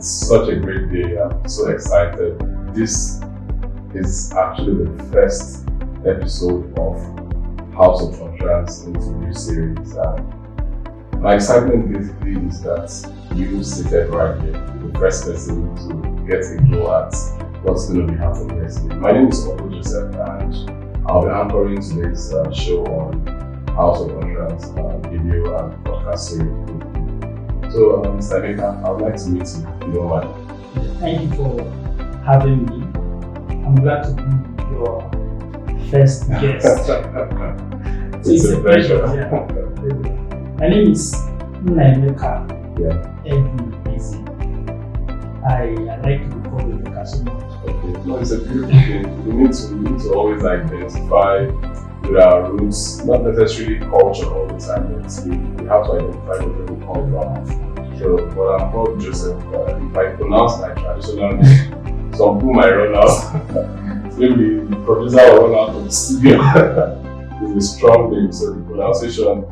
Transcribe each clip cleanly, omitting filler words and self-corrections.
It's such a great day. I'm so excited. This is actually the first episode of House of Utterance interview series. My excitement basically is that you seated right here, the first person to get a go at what's going to be happening next week. My name is Uncle Joseph, and I'll be anchoring today's show on House of Utterance video and podcast series. So, Mr. Emeka, I would like to meet you, if you don't mind. Thank you for having me. I'm glad to be your first guest. It's a pleasure. Yeah. My name is Emeka. Yeah. Easy. I like to be called Emeka so much. Okay. No, it's a beautiful thing. We need to always identify with our roots, not necessarily culture all the time, but we have to identify where we come from. So, but I'm called Joseph. If I pronounce my traditional name, some people might run out. Maybe the producer will run out of the studio. It's a strong name, so the pronunciation,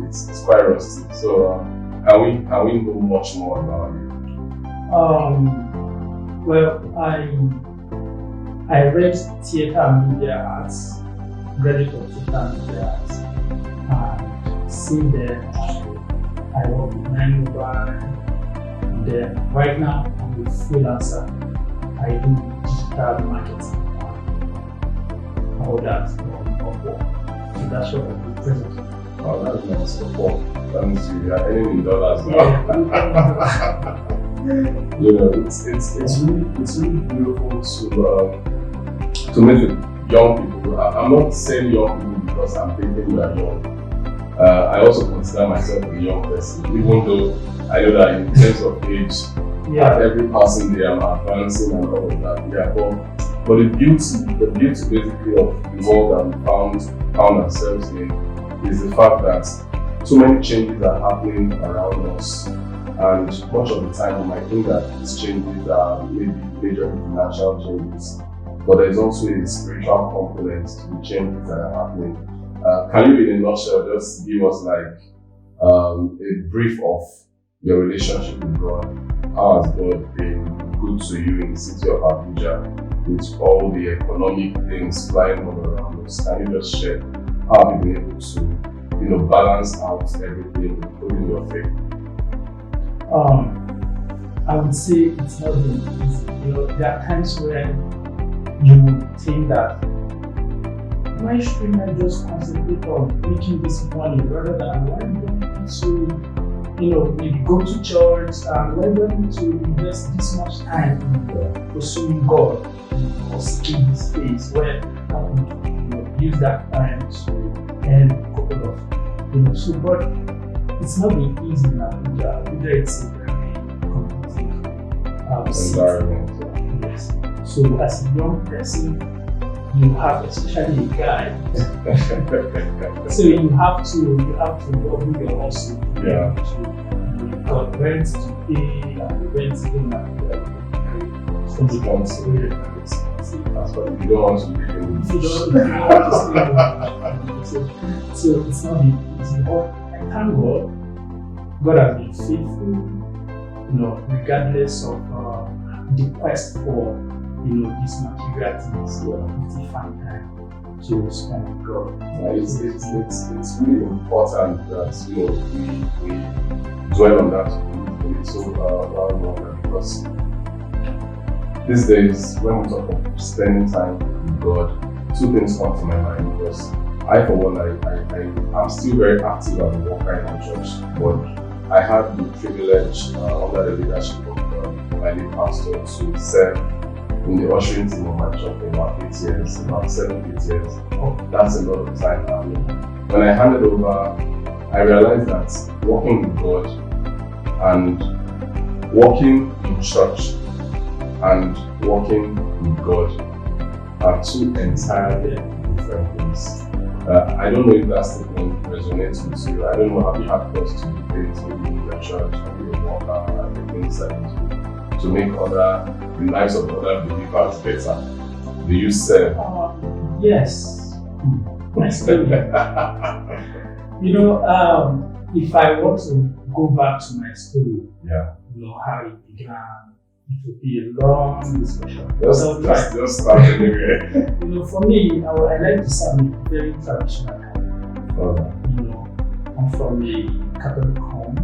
it's quite rusty. So, can we know much more about you? Well, I read theatre and media arts, graduate of theatre and media arts, and since then I work with 9mobile. Then right now I'm a freelancer. I do digital marketing and all that on Upwork. So that's what I do presently. Oh, that's nice. Upwork. That means you are earning in dollars now. It's really beautiful to meet with young people. I'm not saying young people because I'm thinking you are young. I also consider myself a young person, even though I know that in terms of age, at every passing day I'm advancing and all of that. Yeah, but the beauty basically of the world that we found ourselves in is the fact that so many changes are happening around us. And much of the time we might think that these changes are maybe major financial changes, but there's also a spiritual component to the changes that are happening. Can you, in a nutshell, just give us like a brief of your relationship with God? How has God been good to you in the city of Abuja with all the economic things flying all around us? Can you just share how have you been able to, balance out everything, including your faith? I would say it's not been easy. There are times where you would think that why shouldn't I just concentrate on making this money rather than why do I need to, maybe go to church and why do I need to invest this much time in pursuing God or seeking His face where I could use that time to earn a couple of, but it's not been easy in Abuja. Abuja is a very competitive environment. Yes. So as a young person, you have, especially a guy, so you have to double your hustle. Yeah. You've got rent to pay, and the rent in Abuja is very expensive. That's why you don't want to be So it's not been easy, but I thank God. God has been faithful, regardless of the quest for, these material things. We find time to spend with God. It's really important that we dwell on that a little while longer, because these days when we talk of spending time with God, two things come to my mind. Because I, for one, I'm still very active at the Walker Church, but I had the privilege under the leadership of my lead pastor to serve in the ushering team of my church for about 8 years, about 7-8 years. That's a lot of time. When I handed over, I realized that working with God and working in church and working with God are two entirely different things. I don't know if that statement resonates with you. I don't know, have you had cause to debate maybe in your church, maybe your worker, and the things that you do to make the lives of other believers better? Do you serve? Yes. If I want to go back to my story, Yeah. How it began, it would be a long discussion. Just start anyway. For me, I like to sound a very traditional kind. Okay. I'm from a Catholic home,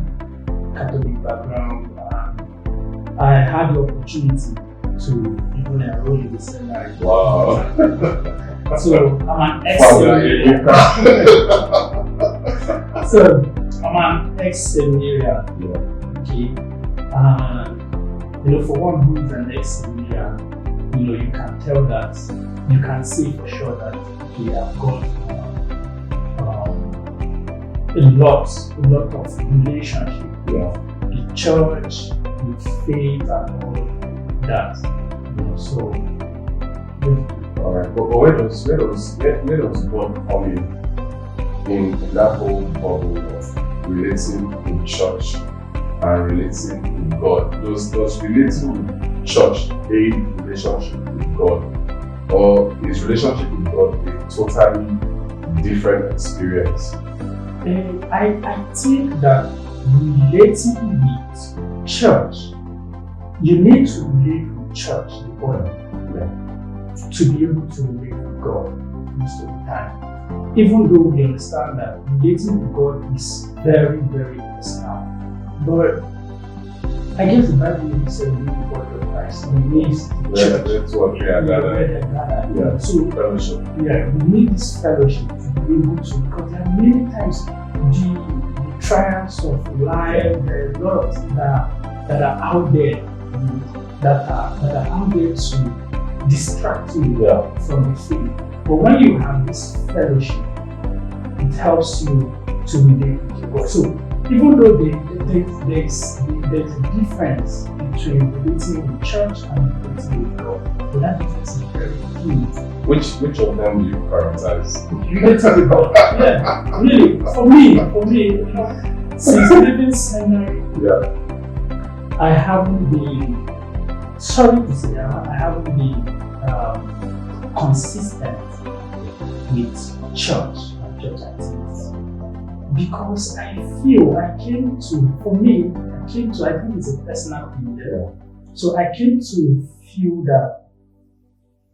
Catholic background. I had the opportunity to even enroll in the seminary. Wow. So I'm an ex-seminarian. Yeah. Okay. And for one who is an ex-seminarian, you can tell that, you can say for sure that we have got a lot of relationship with the church, with faith and all that. So all right, but where does God come in that whole bubble of relating with church and relating with God? Does relating with church aid relationship with God, or is relationship with God a totally different experience? I think that relating with church, you need to relate with church to be able to relate with God most of the time. Even though we understand that relating with God is very, very personal. But I guess the Bible even said we need the body of Christ. We need the church. So Fellowship. we need this fellowship to be able to, because there are many times the triumphs of life, there are a lot of things that are out there, that are out there to distract you from the faith. But when you have this fellowship, it helps you to relate with God. So even though there's a difference between relating with church and relating with God, but that difference is very key. Which of them do you prioritize? Relating with God. Yeah, really. For me, since living seminary, I haven't been, sorry to say, I haven't been consistent with church and church activities, because I feel I think it's a personal thing there. So I came to feel that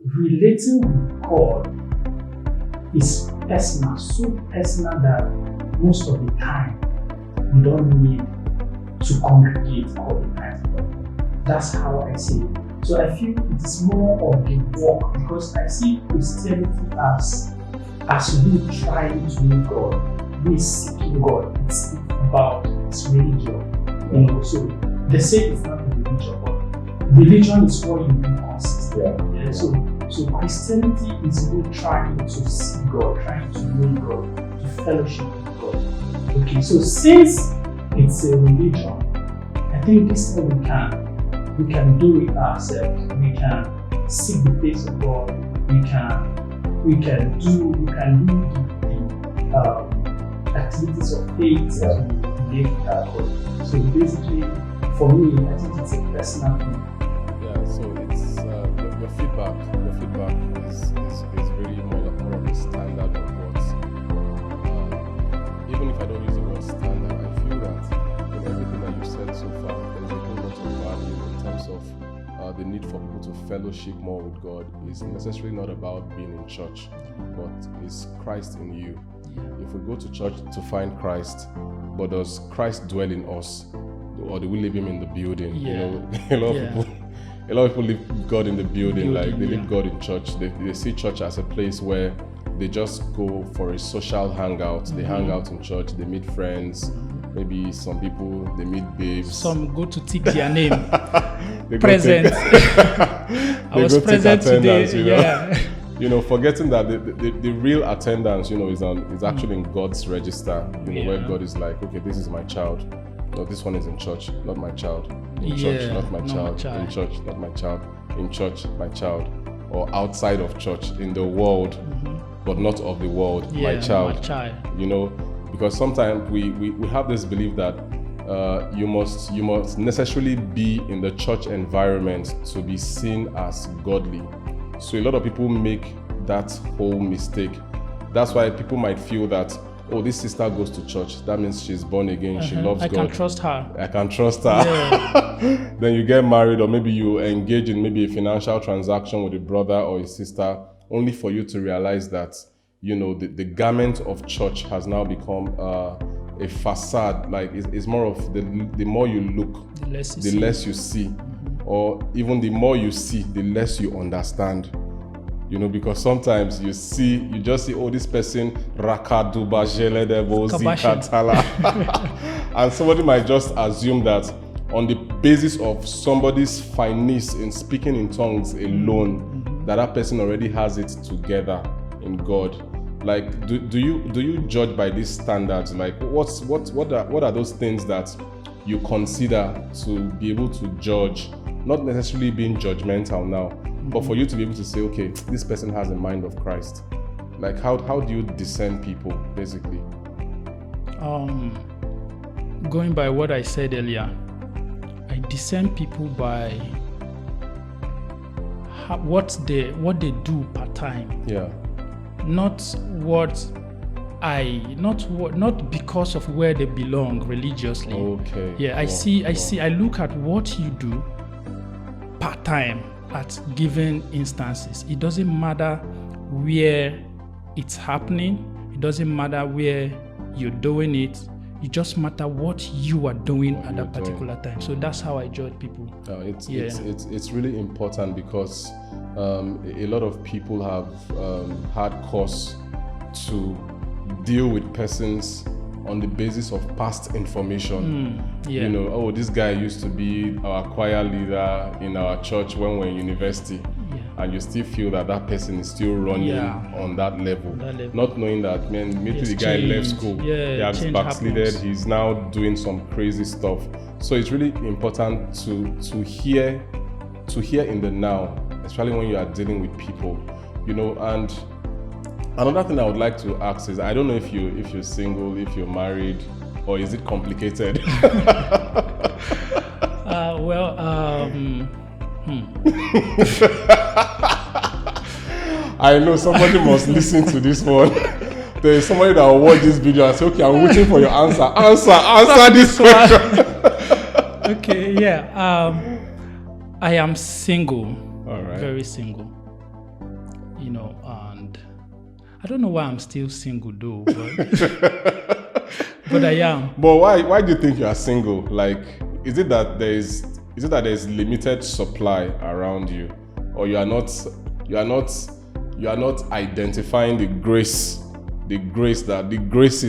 relating with God is personal, so personal that most of the time you don't need to congregate all the time. That's how I see it. So I feel it is more of a walk, because I see Christianity as we trying to know God, we seeking God. It's about its religion. So they say it's not a religion, but religion is what you do consistently. So Christianity is me trying to see God, trying to know God, to fellowship with God. Okay, so since it's a religion, I think this thing we can do it ourselves. We can seek the face of God. We can do the activities of faith to relate with our God. So basically, for me, I think it's a personal thing. Yeah, so it's your feedback is really more of a standard of what, even if I don't use the word standard, I feel that in everything that you've said so far, there's a whole lot of value in terms of the need for people to fellowship more with God. Is necessarily not about being in church, but is Christ in you. If we go to church to find Christ, but does Christ dwell in us, or do we leave him in the building? A lot of people leave God in the building, like they leave God in church. They see church as a place where they just go for a social hangout. They hang out in church, they meet friends. Maybe some people, they meet babes. Some go to tick their name. Present. I was present today. Forgetting that the real attendance, is actually in God's register. Where God is like, okay, this is my child. No, this one is in church, not my child. In church, not my child. In church, not my child. In church, my child. Or outside of church, in the world, but not of the world, my child. Because sometimes we have this belief that you must necessarily be in the church environment to be seen as godly. So a lot of people make that whole mistake. That's why people might feel that oh, this sister goes to church, that means she's born again, she loves I God. can trust her. I can trust her. Yeah. Then you get married, or maybe you engage in maybe a financial transaction with a brother or a sister, only for you to realize that, the garment of church has now become a facade. Like it's more of the more you look, the less you see. Or even the more you see, the less you understand. Because sometimes you just see, oh, this person, Rakaduba Jeledebo Zikatala. And somebody might just assume that on the basis of somebody's finesse in speaking in tongues alone, that person already has it together in God. Like, do you judge by these standards? Like, what are those things that you consider to be able to judge? Not necessarily being judgmental now, but for you to be able to say, okay, this person has a mind of Christ. Like, how do you discern people, basically? Going by what I said earlier, I discern people by what they do part time. Yeah. Not because of where they belong religiously. Okay. Yeah, I look at what you do part time at given instances. It doesn't matter where it's happening. It doesn't matter where you're doing it. It just matter what you are doing at that particular time. So that's how I judge people. It's really important because a lot of people have had cause to deal with persons on the basis of past information. Oh, this guy used to be our choir leader in our church when we're in university. And you still feel that person is still running on that level. Not knowing that, man, maybe the guy left school, he has backslided, he's now doing some crazy stuff. So it's really important to hear in the now, especially when you are dealing with people, and another thing I would like to ask is, I don't know if you're single, if you're married, or is it complicated? I know somebody must listen to this one. There is somebody that will watch this video and say, okay, I'm waiting for your answer. Answer this question. Okay, yeah. I am single. All right. Very single. And I don't know why I'm still single though, but I am. But why do you think you are single? Like, is it that there's limited supply around you, or you are not identifying the graces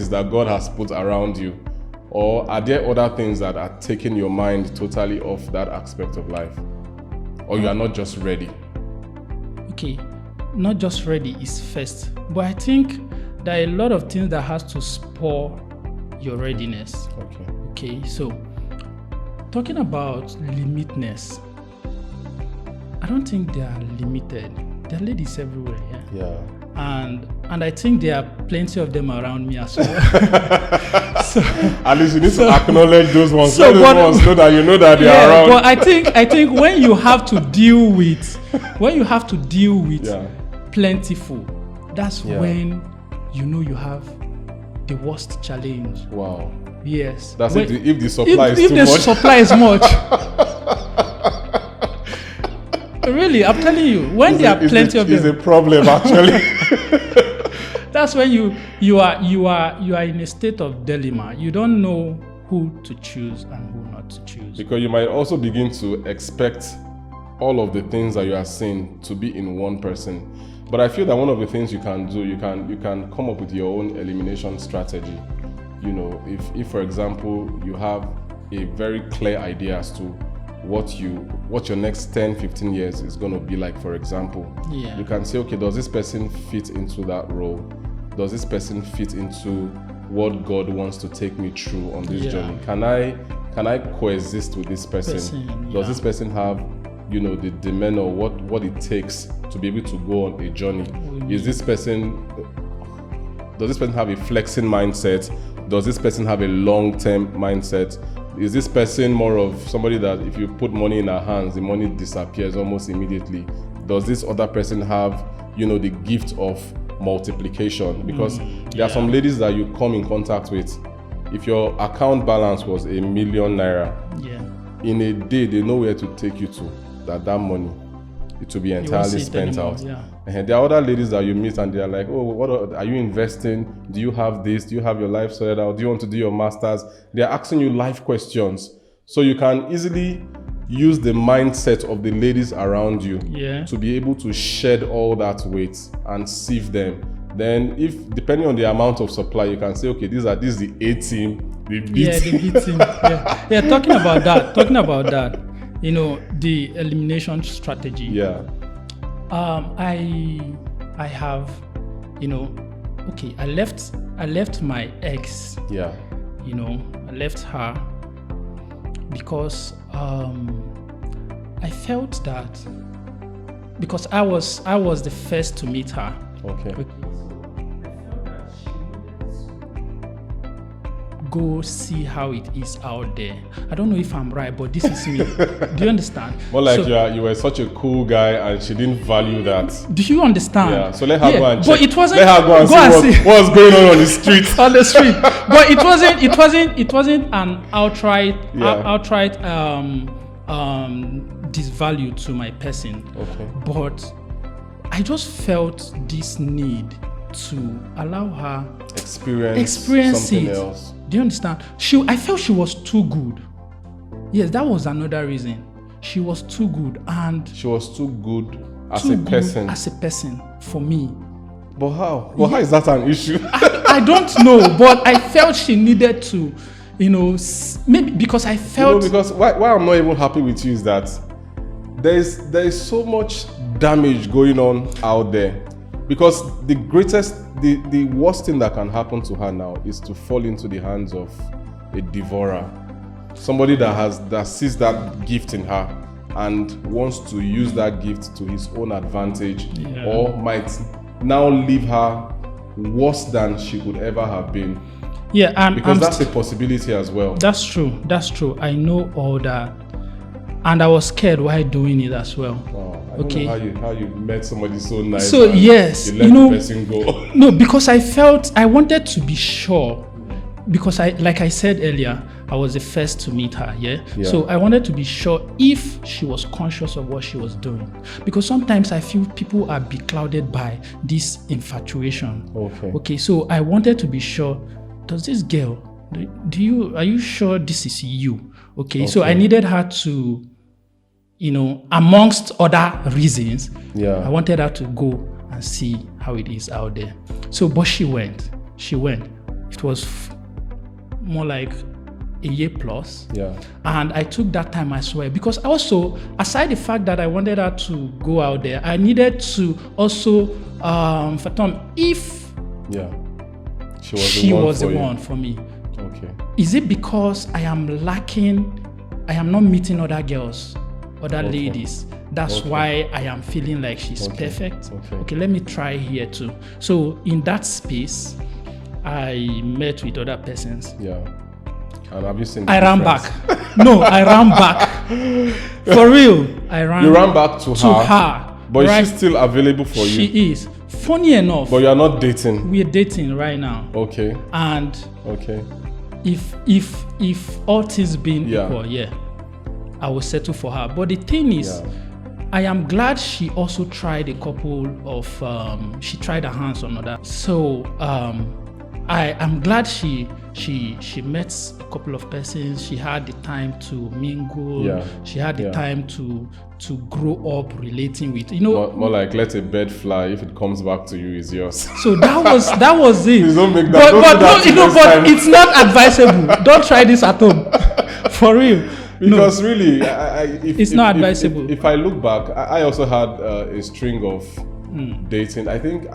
that God has put around you? Or are there other things that are taking your mind totally off that aspect of life? Or you are not just ready? Okay, not just ready is first. But I think there are a lot of things that has to spur your readiness. Okay, so talking about limitness, I don't think they are limited. There are ladies everywhere, yeah. And I think there are plenty of them around me as well. So, at least you need to acknowledge those ones. So those ones so that you know that they are around. But I think when you have to deal with plentiful, that's when you have the worst challenge. Wow. Yes. That's if the supply is too much. If the supply is much. Really, I'm telling you, when there are plenty of them, it's a problem actually. That's when you are in a state of dilemma. You don't know who to choose and who not to choose. Because you might also begin to expect all of the things that you are seeing to be in one person. But I feel that one of the things you can do, you can come up with your own elimination strategy. If for example you have a very clear idea as to what your next 10-15 years is going to be like, for example, you can say, okay, does this person fit into that role? Does this person fit into what God wants to take me through on this journey? Can I coexist with this person? Does this person have the demeanor, what it takes to be able to go on a journey? Does this person have a flexing mindset? Does this person have a long-term mindset? Is this person more of somebody that if you put money in her hands, the money disappears almost immediately? Does this other person have, the gift of multiplication, because there are some ladies that you come in contact with. If your account balance was ₦1 million, in a day they know where to take you to. That money, it will be entirely spent out. And there are other ladies that you meet and they are like, oh, what are you investing? Do you have this? Do you have your life sorted out? Do you want to do your masters? They are asking you life questions. So you can easily use the mindset of the ladies around you to be able to shed all that weight and sieve them. Then, if depending on the amount of supply, you can say, okay, this is the A team, the B team. The B team. Talking about that, you know, the elimination strategy. Yeah. I have, you know, okay, I left my ex. Yeah. You know, I left her because I felt that because I was the first to meet her. Okay. Go see how it is out there. I don't know if I'm right, but this is me. Do you understand? More like you were such a cool guy and she didn't value that. Do you understand? Yeah. So let her go and check. But it wasn't. Let her go and see what's going on the street. On the street. But it wasn't an outright disvalue to my person. Okay. But I just felt this need to allow her experience something it. else. Do you understand? I felt she was too good. Yes, that was another reason. She was too good, and she was too good as a person. As a person for me. But how? Well, how is that an issue? I don't know, but I felt she needed to, you know, maybe because I felt. Because why I'm not even happy with you is that there is so much damage going on out there. Because the worst thing that can happen to her now is to fall into the hands of a devourer. Somebody that sees that gift in her and wants to use that gift to his own advantage, or might now leave her worse than she could ever have been. Yeah, because that's a possibility as well. That's true. I know all that. And I was scared while doing it as well. Wow. I don't know how you met somebody so nice. So yes, you let the person go. No, because I wanted to be sure. Because like I said earlier, I was the first to meet her. Yeah. So I wanted to be sure if she was conscious of what she was doing. Because sometimes I feel people are beclouded by this infatuation. Okay. So I wanted to be sure. Does this girl? Are you sure this is you? Okay. So I needed her to, you know, amongst other reasons, I wanted her to go and see how it is out there. So, but she went. It was more like a year plus. Yeah. And I took that time as well because also, aside the fact that I wanted her to go out there, I needed to also, if she was the one for me. Okay. Is it because I am not meeting other girls, other ladies? That's why I am feeling like she's perfect. Okay, let me try here too. So in that space, I met with other persons. Yeah. And have you seen I ran back. No, I ran back. For real. You ran back to her. But is she still available for you? She is. Funny enough. But you are not dating? We are dating right now. Okay. And if all things being equal, I will settle for her. But the thing is, I am glad she also tried a couple of she tried her hands on other. So I am glad she met a couple of persons. She had the time to mingle. She had the time to grow up relating with, you know, more like let a bird fly, if it comes back to you, is yours. So that was it. Please don't make that. But it's not advisable. Don't try this at home. For real. Because really, it's not advisable. If I look back, I also had a string of dating. I think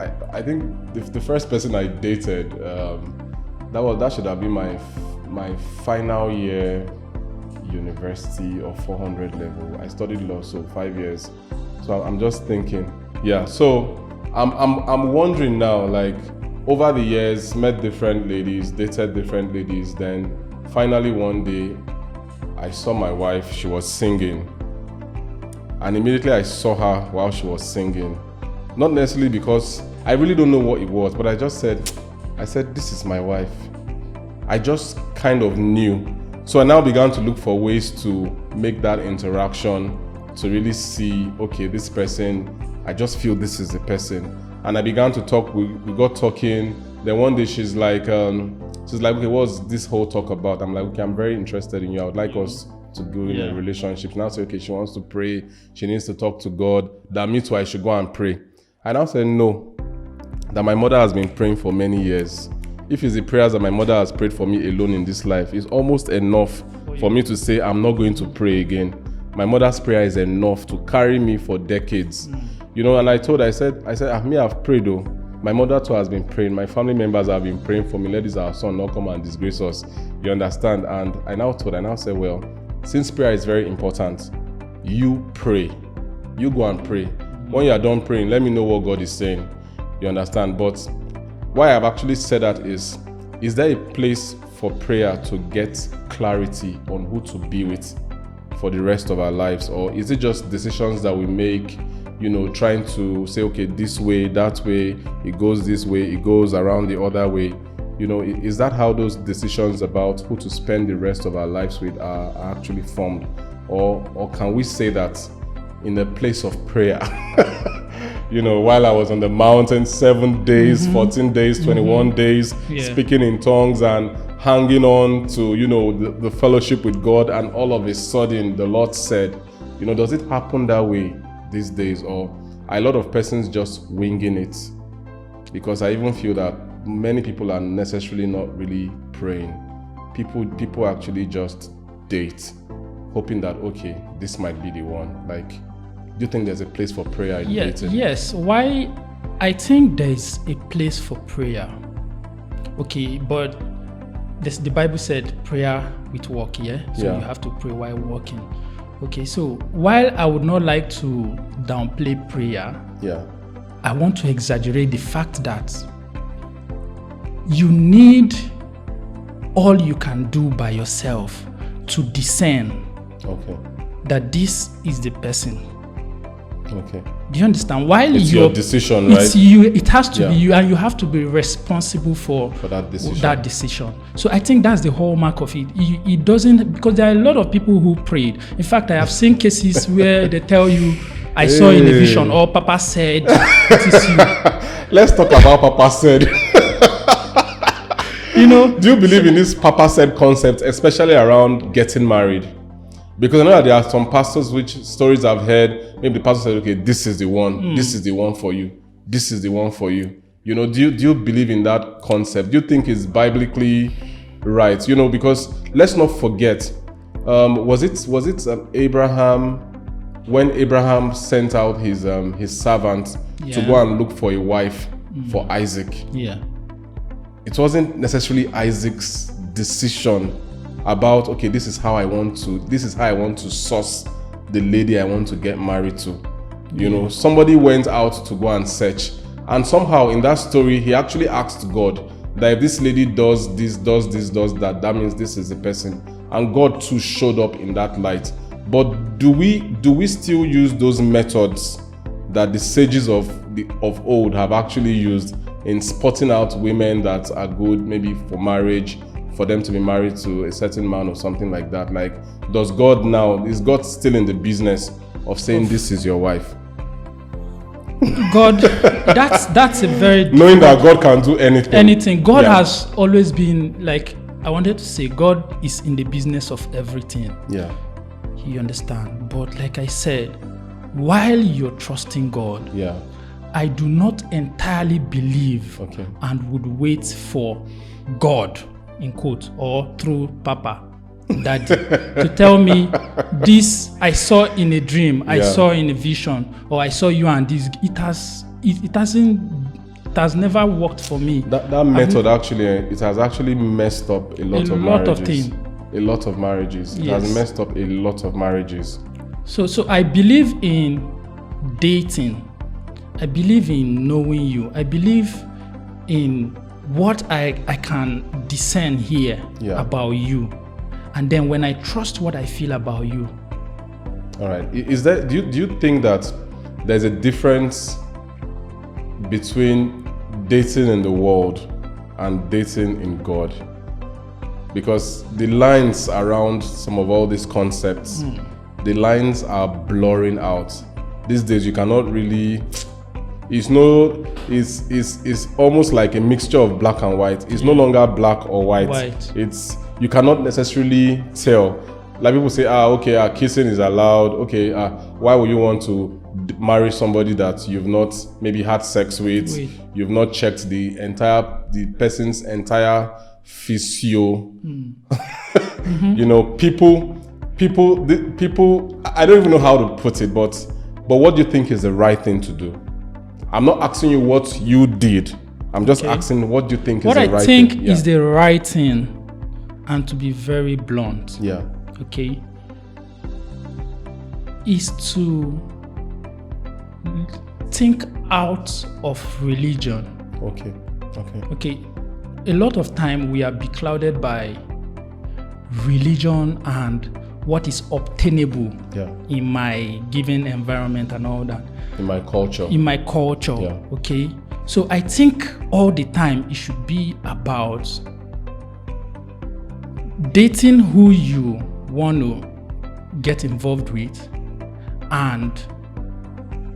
the first person I dated, that should have been my final year university or 400 level. I studied law, so 5 years. So I'm just thinking, so I'm wondering now, like over the years, met different ladies, dated different ladies, then finally one day I saw my wife, she was singing, and immediately I saw her while she was singing. Not necessarily because I really don't know what it was, but I said, this is my wife. I just kind of knew. So I now began to look for ways to make that interaction, to really see, okay, this person, I just feel this is the person. And I began to talk, we got talking. Then one day she's like, okay, what's this whole talk about? I'm like, okay, I'm very interested in you. I would like us to go in a relationship. Now say, okay, she wants to pray. She needs to talk to God. That me too, I should go and pray. I now said, no, that my mother has been praying for many years. If it's the prayers that my mother has prayed for me alone in this life, it's almost enough for me to say, I'm not going to pray again. My mother's prayer is enough to carry me for decades. You know, and I said, I've prayed though. My mother too has been praying. My family members have been praying for me. Let this our son not come and disgrace us. You understand? And I now said, well, since prayer is very important, you pray. You go and pray. When you are done praying, let me know what God is saying. You understand? But why I've actually said that is there a place for prayer to get clarity on who to be with for the rest of our lives? Or is it just decisions that we make, you know, trying to say, okay, this way, that way, it goes this way, it goes around the other way? You know, is that how those decisions about who to spend the rest of our lives with are actually formed? Or can we say that in a place of prayer, you know, while I was on the mountain 7 days, 14 days, 21 days, speaking in tongues and hanging on to, you know, the fellowship with God, and all of a sudden the Lord said, you know, does it happen that way these days? Or are a lot of persons just winging it? Because I even feel that many people are necessarily not really praying. People actually just date, hoping that, okay, this might be the one. Like, do you think there's a place for prayer in dating? Yes. Why? I think there's a place for prayer. Okay, but the Bible said prayer with work, So you have to pray while working. Okay, so while I would not like to downplay prayer, I want to exaggerate the fact that you need all you can do by yourself to discern that this is the person. Okay. Do you understand? While it's your decision, right? It's you. It has to be you, and you have to be responsible for that decision. So I think that's the hallmark of it. It doesn't, because there are a lot of people who prayed. In fact, I have seen cases where they tell you, "I saw in a vision," or "Papa said it is you." Let's talk about Papa said. You know, do you believe in this Papa said concept, especially around getting married? Because I know that there are some pastors which stories I've heard, maybe the pastor said, okay, this is the one, this is the one for you, this is the one for you. You know, do you believe in that concept? Do you think it's biblically right? You know, because let's not forget, was it Abraham, when Abraham sent out his servant to go and look for a wife for Isaac? It wasn't necessarily Isaac's decision about, okay, this is how I want to source the lady I want to get married to. You know, somebody went out to go and search, and somehow in that story he actually asked God that if this lady does this, does that, that means this is the person. And God too showed up in that light. But do we still use those methods that the sages of old have actually used in spotting out women that are good, maybe for marriage, for them to be married to a certain man or something like that? Like, is God still in the business of saying this is your wife? God, that's a very knowing that God can do anything. God has always been, like, I wanted to say, God is in the business of everything. You understand? But like I said, while you're trusting God, I do not entirely believe and would wait for God, in quote, or through Papa, Daddy, to tell me this I saw in a dream, I saw in a vision, or I saw you and this. It has never worked for me. That method it has actually messed up a lot of marriages. A lot of marriages. It has messed up a lot of marriages. So I believe in dating. I believe in knowing you. I believe in what I can discern here about you. And then when I trust what I feel about you. All right. Do you think that there's a difference between dating in the world and dating in God, because the lines around some of all these concepts, the lines are blurring out. These days, you cannot really. It's almost like a mixture of black and white. It's no longer black or white. It's, you cannot necessarily tell. Like people say, okay, kissing is allowed. Okay, why would you want to marry somebody that you've not maybe had sex with? You've not checked the person's entire physio. You know, people. I don't even know how to put it, but what do you think is the right thing to do? I'm not asking you what you did. I'm just asking what do you think is the right thing? What I think is the right thing, and to be very blunt, okay, is to think out of religion. Okay. A lot of time we are beclouded by religion and what is obtainable in my given environment and all that. In my culture. Okay. So I think all the time it should be about dating who you want to get involved with, and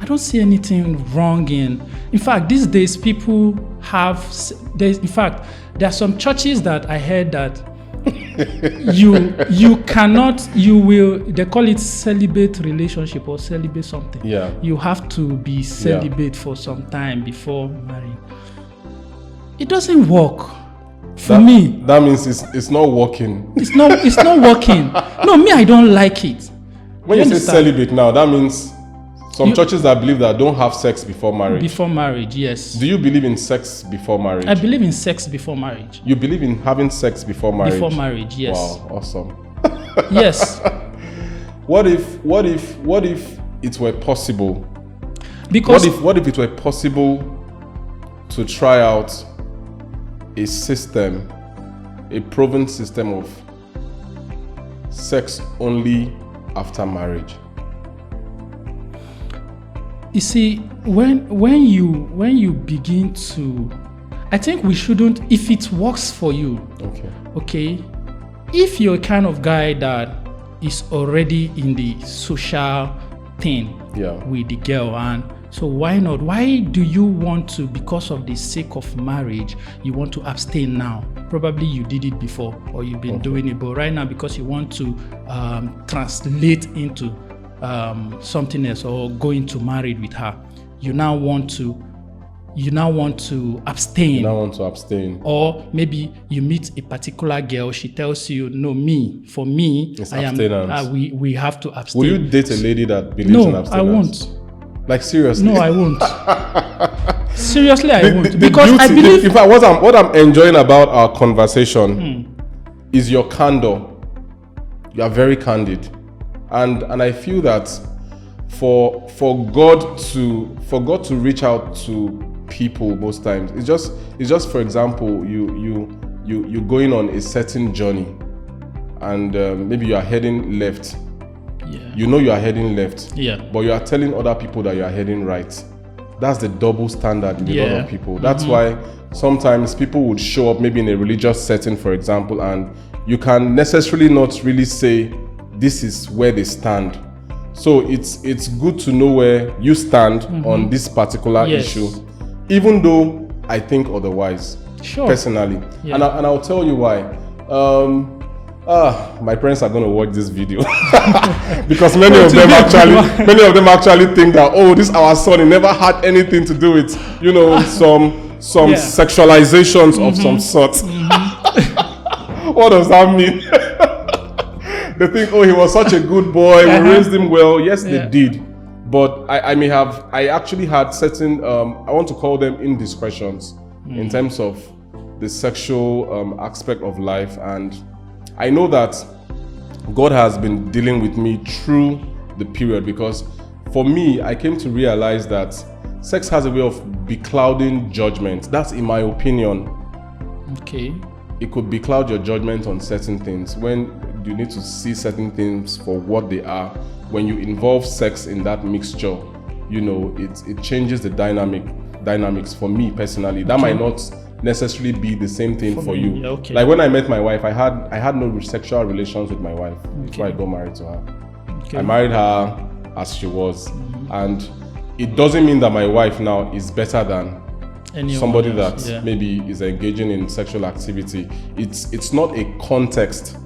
I don't see anything wrong in fact, these days people have, there are some churches that I heard that they call it celibate relationship or celibate something. You have to be celibate for some time before marrying. It doesn't work for me. That means it's not working. It's not working. No, me, I don't like it. When you say celibate now, that means some churches that believe that don't have sex before marriage. Before marriage, yes. Do you believe in sex before marriage? I believe in sex before marriage. You believe in having sex before marriage? Before marriage, yes. Wow, awesome. Yes. What if it were possible? Because what if it were possible to try out a system, a proven system of sex only after marriage? You see, when you begin to, I think we shouldn't, if it works for you, okay, if you're a kind of guy that is already in the social thing with the girl, and so why not? Why do you want to, because of the sake of marriage, you want to abstain now? Probably you did it before or you've been doing it, but right now because you want to translate into something else or go into married with her, you now want to abstain. Or maybe you meet a particular girl, she tells you, no, for me, it's I am. We have to abstain. Will you date a lady that believes in abstinence? No, I won't. Like seriously? No, I won't. Seriously, I won't. Because beauty, I believe. In fact, what I'm enjoying about our conversation is your candor. You are very candid. And I feel that for God to reach out to people most times, it's just for example, you going on a certain journey, and maybe you are heading left. You know you are heading left. But you are telling other people that you are heading right. That's the double standard with a lot of people. That's why sometimes people would show up maybe in a religious setting, for example, and you can necessarily not really say this is where they stand. So it's good to know where you stand on this particular issue, even though I think otherwise, personally. And I'll tell you why. My parents are going to watch this video because many of them actually think that, oh, this our son, he never had anything to do with, some sexualizations of some sort. What does that mean? They think, oh, he was such a good boy, we raised him well. Yes, they did. But I actually had certain, I want to call them indiscretions in terms of the sexual aspect of life. And I know that God has been dealing with me through the period, because for me, I came to realize that sex has a way of beclouding judgment. That's in my opinion. Okay. It could becloud your judgment on certain things when you need to see certain things for what they are. When you involve sex in that mixture, it changes the dynamic. dynamics for me personally. That might not necessarily be the same thing for you. Yeah, okay. Like when I met my wife, I had no sexual relations with my wife before I got married to her. Okay. I married her as she was, and it doesn't mean that my wife now is better than Anyone somebody else, that yeah. maybe is engaging in sexual activity. It's not a context.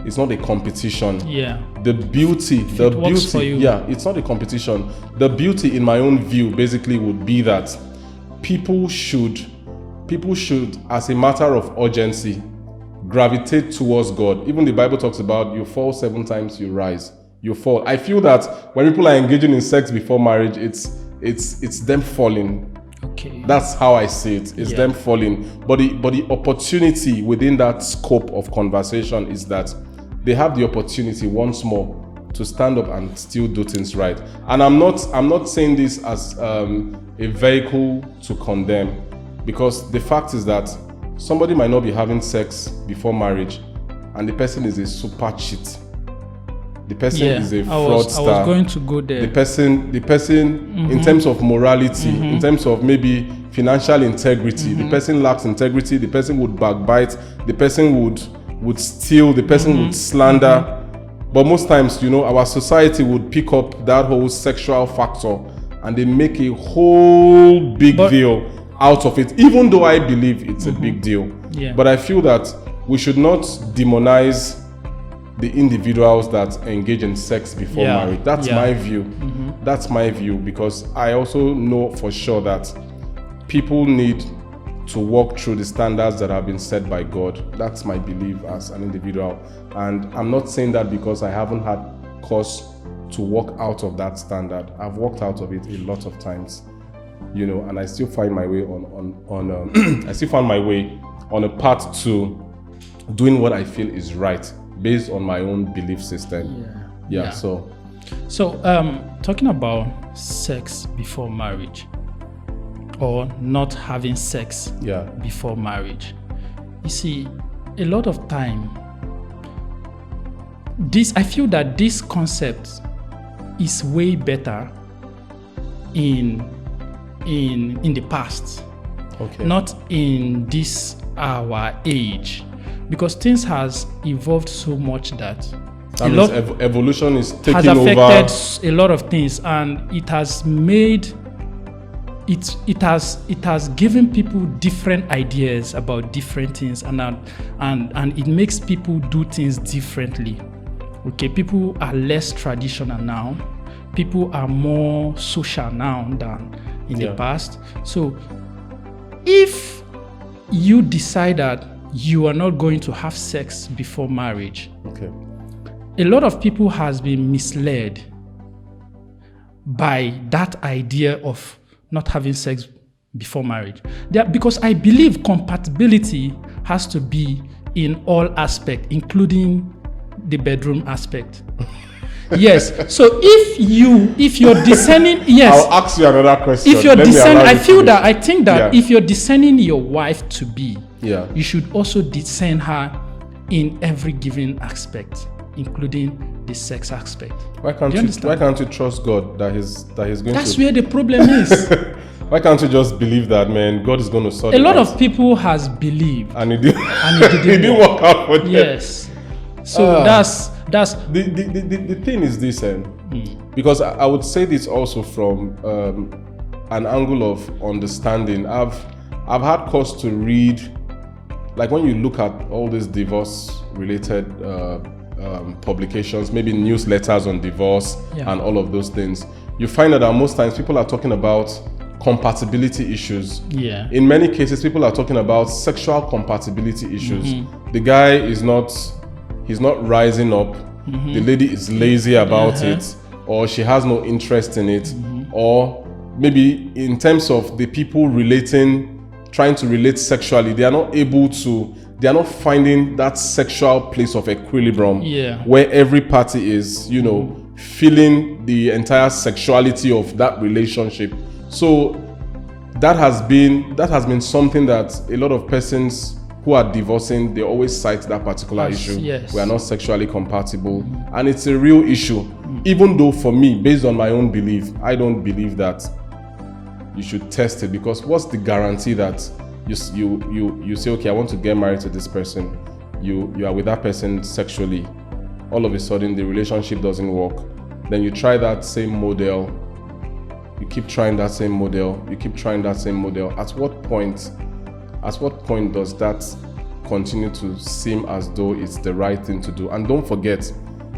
It's not a competition. Yeah. The beauty, it works for you. yeah, it's not a competition. The beauty, in my own view, basically would be that people should, as a matter of urgency, gravitate towards God. Even the Bible talks about you fall 7 times, you rise. You fall. I feel that when people are engaging in sex before marriage, it's them falling. Okay. That's how I see it. It's them falling. But the opportunity within that scope of conversation is that they have the opportunity once more to stand up and still do things right. And I'm not saying this as a vehicle to condemn, because the fact is that somebody might not be having sex before marriage and the person is a super cheat. The person is a fraudster. I was going to go there. The person in terms of morality, in terms of maybe financial integrity, the person lacks integrity, the person would backbite, the person would steal, the person would slander. But most times, our society would pick up that whole sexual factor and they make a whole big deal out of it, even though I believe it's a big deal. Yeah. But I feel that we should not demonize the individuals that engage in sex before marriage. That's my view. That's my view, because I also know for sure that people need to walk through the standards that have been set by God. That's my belief as an individual. And I'm not saying that because I haven't had cause to walk out of that standard. I've walked out of it a lot of times, and I still find my way I still find my way on a path to doing what I feel is right, based on my own belief system. Yeah. So talking about sex before marriage, or not having sex before marriage, you see, a lot of time, I feel that this concept is way better in the past, not in this our age, because things has evolved so much that evolution is taking has over. affected a lot of things, and it has made it has given people different ideas about different things, and it makes people do things differently. Okay, people are less traditional now. People are more social now than in the past. So if you decide that you are not going to have sex before marriage, a lot of people has been misled by that idea of not having sex before marriage. Because I believe compatibility has to be in all aspects, including the bedroom aspect. Yes. So if you're discerning, yes. I'll ask you another question. If you're discerning, I think that if you're discerning your wife to be, you should also discern her in every given aspect, including the sex aspect. Why can't you trust God that he's going to? That's where the problem is. Why can't you just believe that, man? God is going to sort it out. A lot of people has believed, and it didn't it didn't work out for them. Yes. So that's the thing is this, because I would say this also from an angle of understanding. I've had cause to read, like when you look at all these divorce related publications, maybe newsletters on divorce and all of those things, you find that most times people are talking about compatibility issues. In many cases, people are talking about sexual compatibility issues. The guy is not rising up. The lady is lazy about it, or she has no interest in it, or maybe in terms of the people trying to relate sexually, they are not finding that sexual place of equilibrium where every party is, feeling the entire sexuality of that relationship. So that has been something that a lot of persons who are divorcing, they always cite that particular issue. We are not sexually compatible, and it's a real issue. Even though for me, based on my own belief, I don't believe that you should test it, because what's the guarantee that you say, okay, I want to get married to this person, you are with that person sexually, all of a sudden the relationship doesn't work, then you try that same model, you keep trying that same model, you keep trying that same model. At what point does that continue to seem as though it's the right thing to do? And don't forget,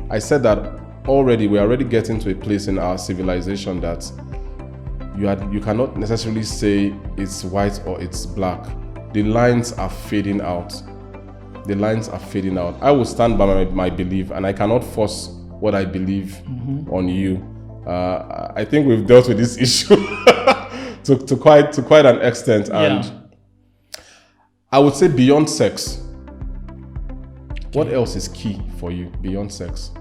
I said that already, we're already getting to a place in our civilization that you cannot necessarily say it's white or it's black. The lines are fading out. The lines are fading out. I will stand by my belief, and I cannot force what I believe on you. I think we've dealt with this issue to quite an extent, and I would say beyond sex, what else is key for you beyond sex?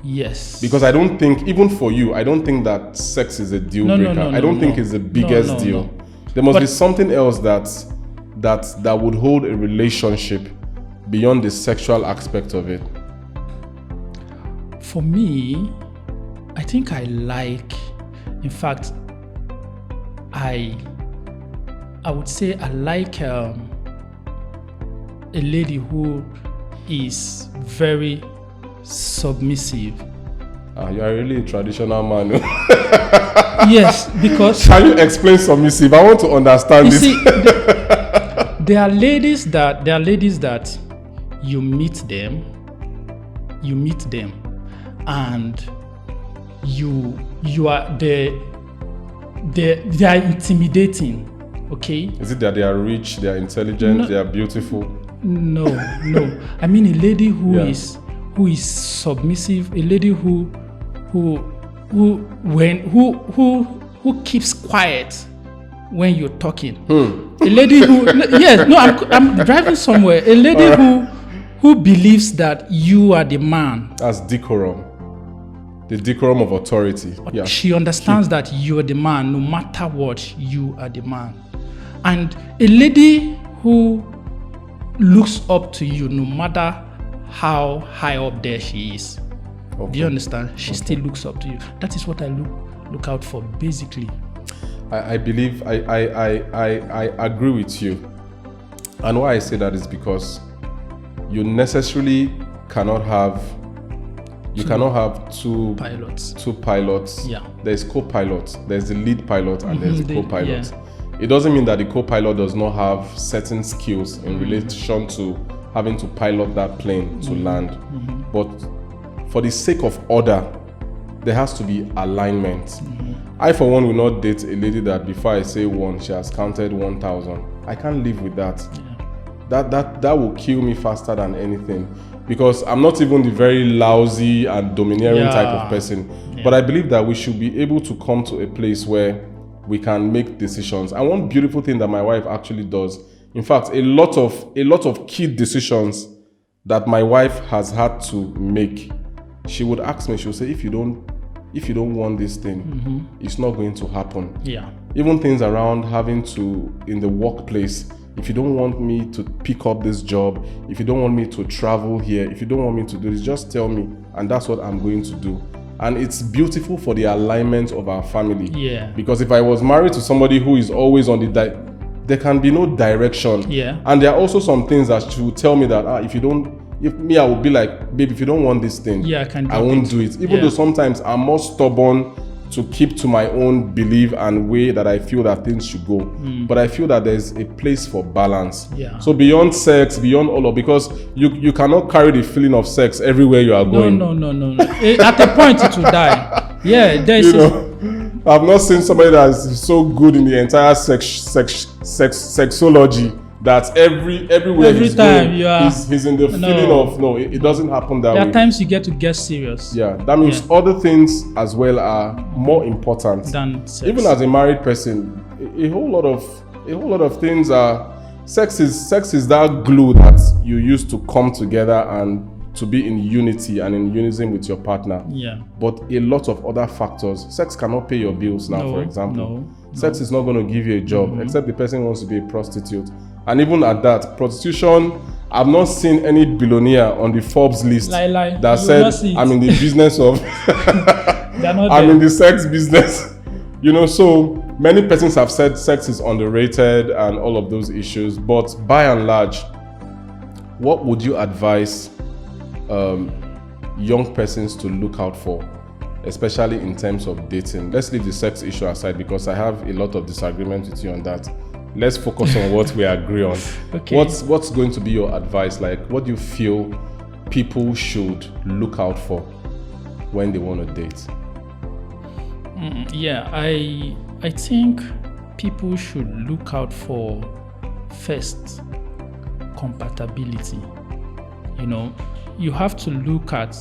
Yes. Because I don't think, even for you, I don't think that sex is a deal breaker. I don't think it's the biggest deal. There must be something else that would hold a relationship beyond the sexual aspect of it. For me, I think I like, in fact, I would say I like a lady who is very submissive. You are really a traditional man. Yes, because... Can you explain submissive? I want to understand this. See, there are ladies that you meet them, and you are they are intimidating. Okay. Is it that they are rich, they are intelligent, they are beautiful? No. I mean a lady who is submissive, a lady who keeps quiet when you're talking. A lady who I'm driving somewhere. A lady who believes that you are the man. That's decorum. The decorum of authority. Yeah. She understands that you are the man, no matter what, you are the man. And a lady who looks up to you, no matter how high up there she is. Okay. Do you understand? She still looks up to you. That is what I look out for, basically. I believe I agree with you. And why I say that is because you necessarily cannot have two pilots. Yeah. There's co-pilot, there's the lead pilot, and there's the co-pilot. Yeah. It doesn't mean that the co-pilot does not have certain skills in relation to having to pilot that plane to land. But for the sake of order, there has to be alignment. I, for one, will not date a lady that before I say one, she has counted 1,000. I can't live with that. That will kill me faster than anything, because I'm not even the very lousy and domineering type of person. But I believe that we should be able to come to a place where we can make decisions. And one beautiful thing that my wife actually does, in fact, a lot of key decisions that my wife has had to make, she would ask me, she would say, if you don't want this thing, it's not going to happen. Yeah. Even things around having to, in the workplace, if you don't want me to pick up this job, if you don't want me to travel here, if you don't want me to do this, just tell me, and that's what I'm going to do. And it's beautiful for the alignment of our family. Yeah. Because if I was married to somebody who is always on there can be no direction. Yeah. And there are also some things that she will tell me that I will be like, babe, if you don't want this thing, I won't do it. Even though sometimes I'm more stubborn to keep to my own belief and way that I feel that things should go. But I feel that there's a place for balance. Yeah. So beyond sex, beyond all of, because you cannot carry the feeling of sex everywhere you are going. No. At a point it will die. Yeah, there's I've not seen somebody that is so good in the entire sexology that everywhere he's going, he's in the feeling of, it doesn't happen that way. There are times you get to get serious. Yeah, that means other things as well are more important than sex. Even as a married person, a whole lot of things are, sex is that glue that you use to come together and to be in unity and in unison with your partner. Yeah. But a lot of other factors. Sex cannot pay your bills now, for example. Sex is not going to give you a job, except the person wants to be a prostitute. And even at that, prostitution, I've not seen any billionaire on the Forbes list that said, I'm in the business of, I'm in the sex business. You know, so many persons have said sex is underrated and all of those issues, but by and large, what would you advise young persons to look out for, especially in terms of dating? Let's leave the sex issue aside because I have a lot of disagreement with you on that. Let's focus on what we agree on. Okay. What's going to be your advice? Like, what do you feel people should look out for when they want to date? Yeah, I think people should look out for first compatibility. You know, you have to look at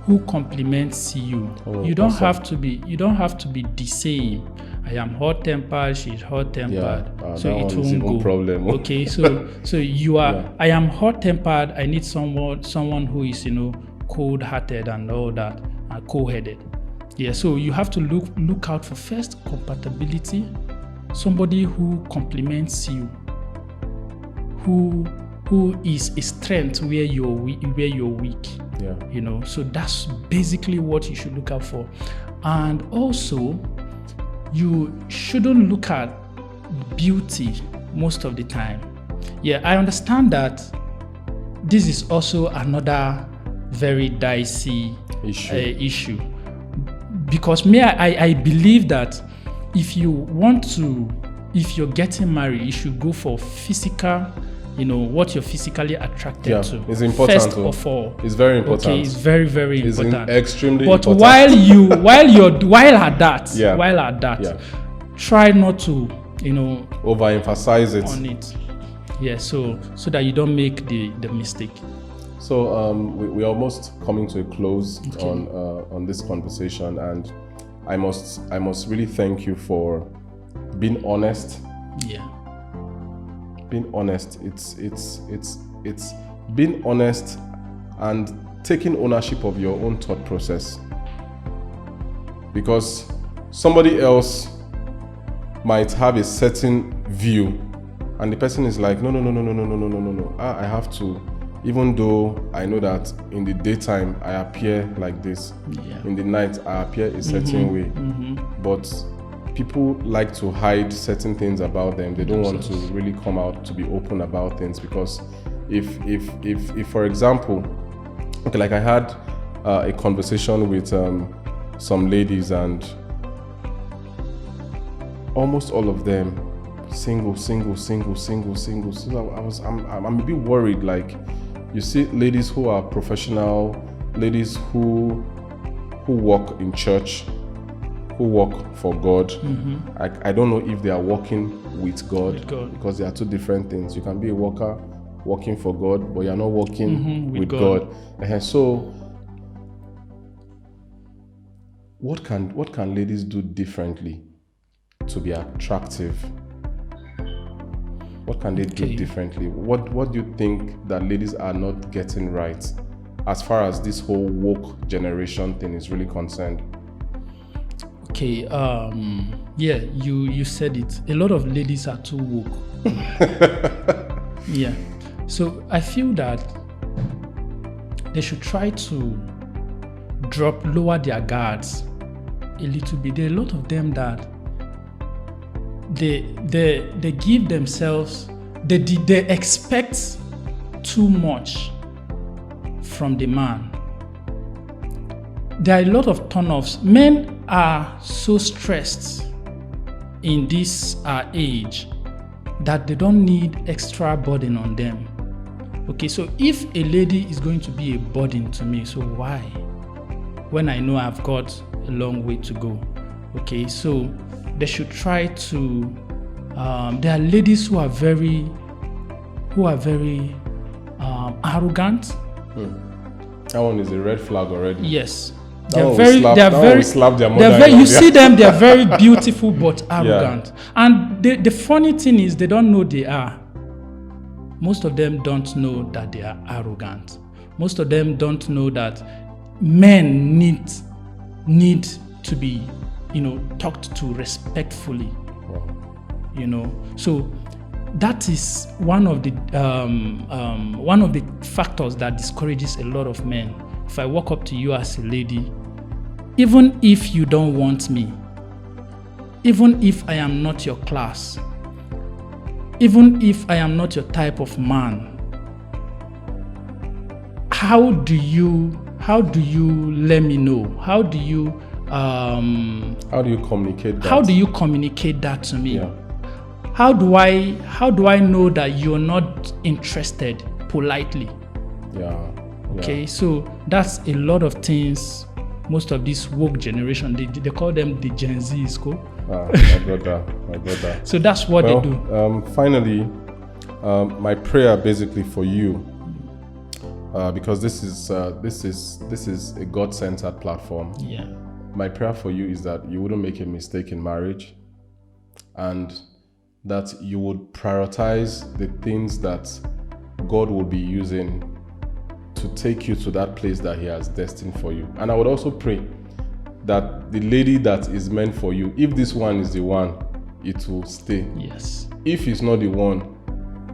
who complements you. You don't awesome. have to be the same. I am hot-tempered, she's hot-tempered, so it won't go. Problem. Okay, so you are. Yeah. I am hot-tempered. I need someone who is, you know, cold-hearted and all that, and cold-headed. Yeah, so you have to look out for first compatibility, somebody who complements you, who is a strength where you're weak. Yeah. You know, so that's basically what you should look out for. And also, you shouldn't look at beauty most of the time. Yeah, I understand that this is also another very dicey issue. Because I believe that if you're getting married, you should go for physical, you know, what you're physically attracted to. It's important. First of all, it's very important. Okay, it's very, very important. Extremely but important. while at that, try not to, you know, overemphasize it on it. Yeah, so that you don't make the mistake. So we're almost coming to a close on this conversation, and I must really thank you for being honest. Yeah. Being honest. It's being honest and taking ownership of your own thought process. Because somebody else might have a certain view, and the person is like, no. I have to. Even though I know that in the daytime I appear like this, in the night I appear a certain way, but people like to hide certain things about them. They don't want to really come out to be open about things, because if for example, okay, like I had a conversation with some ladies, and almost all of them single. So I'm a bit worried. Like, you see ladies who are professional, ladies who work in church, who work for God. I don't know if they are working with God, because they are two different things. You can be a worker working for God, but you're not working with God. And so what can ladies do differently to be attractive? What can they do differently? What do you think that ladies are not getting right as far as this whole woke generation thing is really concerned? Okay, yeah, you said it. A lot of ladies are too woke. Yeah. So I feel that they should try to lower their guards a little bit. There are a lot of them that they give themselves, they expect too much from the man. There are a lot of turn-offs. Men are so stressed in this age that they don't need extra burden on them. Okay, so if a lady is going to be a burden to me, so why? When I know I've got a long way to go. Okay, so they should try to. There are ladies who are very arrogant. That one is a red flag already. Yes, You see them, they are very beautiful but arrogant. Yeah. And the funny thing is, they don't know they are. Most of them don't know that they are arrogant. Most of them don't know that men need to be, talked to respectfully. Wow. So that is one of the factors that discourages a lot of men. If I walk up to you as a lady, even if you don't want me, even if I am not your class, even if I am not your type of man, how do you let me know? How do you communicate that? How do you communicate that to me? Yeah. How do I know that you're not interested politely? Yeah. Okay, so that's a lot of things. Most of this woke generation, they call them the Gen Zs, go. I got that. So that's what they do. Finally, my prayer basically for you, because this is a God-centered platform. Yeah. My prayer for you is that you wouldn't make a mistake in marriage, and that you would prioritize the things that God will be using to take you to that place that He has destined for you. And I would also pray that the lady that is meant for you, if this one is the one, it will stay. Yes. If it's not the one,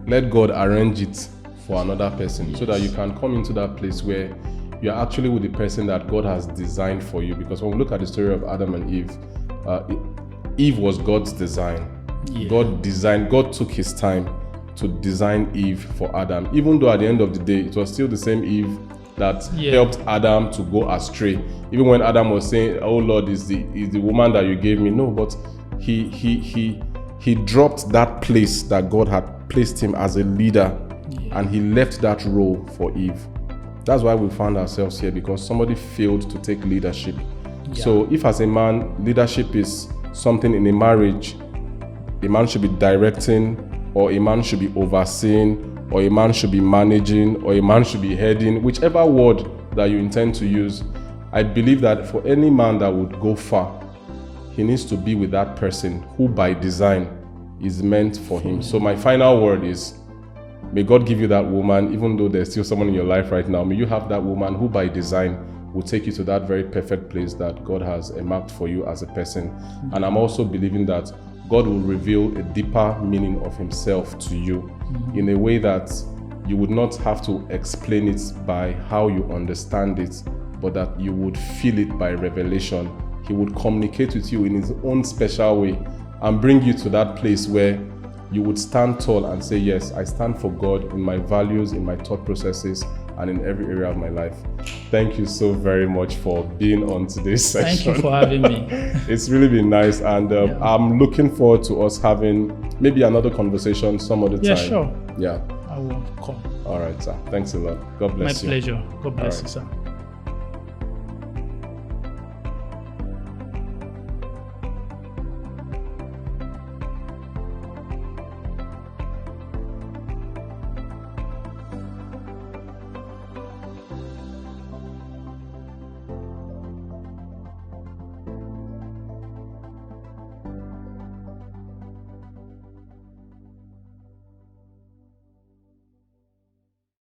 let God arrange it for another person, so that you can come into that place where you're actually with the person that God has designed for you. Because when we look at the story of Adam and Eve, Eve was God's design. Yeah. God took His time to design Eve for Adam, even though at the end of the day it was still the same Eve that helped Adam to go astray. Even when Adam was saying, "Oh Lord, is the woman that you gave me?" No, but he dropped that place that God had placed him as a leader, and he left that role for Eve. That's why we found ourselves here, because somebody failed to take leadership. Yeah. So if as a man, leadership is something in a marriage, a man should be directing, or a man should be overseeing, or a man should be managing, or a man should be heading, whichever word that you intend to use. I believe that for any man that would go far, he needs to be with that person who by design is meant for him. So my final word is, may God give you that woman, even though there's still someone in your life right now. May you have that woman who by design will take you to that very perfect place that God has earmarked for you as a person. And I'm also believing that God will reveal a deeper meaning of Himself to you in a way that you would not have to explain it by how you understand it, but that you would feel it by revelation. He would communicate with you in His own special way and bring you to that place where you would stand tall and say, yes, I stand for God in my values, in my thought processes, and in every area of my life. Thank you so very much for being on today's session. Thank you for having me. It's really been nice, and I'm looking forward to us having maybe another conversation some other time. Yeah, sure. Yeah. I will come. All right, sir. Thanks a lot. God bless you. My pleasure. God bless All right. you, sir.